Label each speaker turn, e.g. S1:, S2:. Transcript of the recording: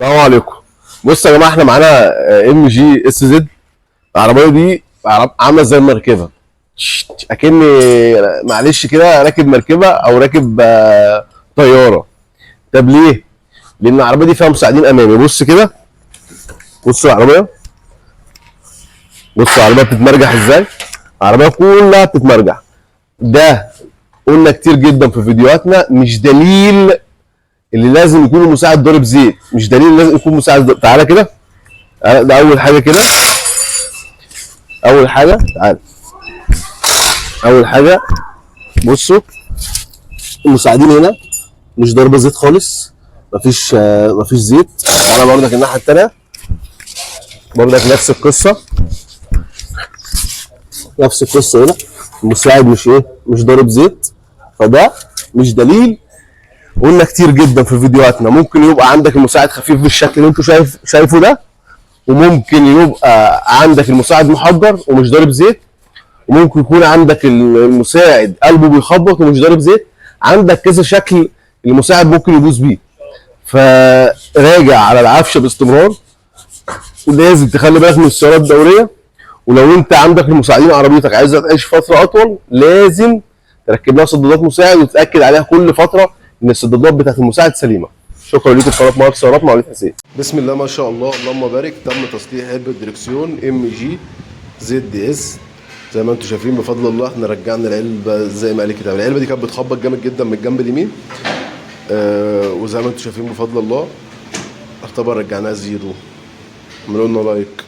S1: السلام عليكم. بصوا يا جماعه، احنا معانا ام جي اس زد. العربيه دي عامله زي المركبه. اكني معلش كده راكب مركبه او راكب طياره. طب ليه؟ لان العربيه دي فيها مساعدين امامي. بص كده، بصوا العربيه، بصوا العربيه بتتمرجح ازاي. العربيه كلها بتتمرجح. ده قلنا كتير جدا في فيديوهاتنا، مش دليل اللي لازم يكون المساعد ضارب زيت، مش دليل لازم يكون مساعد. تعالى كده، ده اول حاجه كده. اول حاجه تعالى، اول حاجه بصوا المساعدين هنا مش ضاربه زيت خالص. مفيش زيت. تعالى برضك الناحيه التانيه، برضك نفس القصه، نفس القصه هنا. المساعد مش ضارب زيت. فده مش دليل. قلنا كتير جدا في فيديوهاتنا ممكن يبقى عندك المساعد خفيف بالشكل اللي انتوا شايفه ده، وممكن يبقى عندك المساعد محجر ومش ضارب زيت، وممكن يكون عندك المساعد قلبه بيخبط ومش ضارب زيت. عندك كذا شكل المساعد ممكن يبوظ بيه. فراجع على العفشه باستمرار، ولازم تخلي بالك من السيارات الدوريه. ولو انت عندك المساعدين عربيتك عايزها تعيش فتره اطول، لازم تركب لها صدادات مساعد وتتاكد عليها كل فتره ان الصدادات بتاعت المساعد سليمه. شكرا لكم في قناه مهارة السيارات مع وليد حسين. بسم الله ما شاء الله اللهم بارك. تم تصليح علبه الدركسيون ام جي زد اس. زي ما انتم شايفين بفضل الله احنا رجعنا العلبه زي ما قال الكتاب. العلبه دي كانت بتخبط جامد جدا من الجنب اليمين، وزي ما انتم شايفين بفضل الله اعتبر رجعناها زيرو. اعملوا لنا لايك.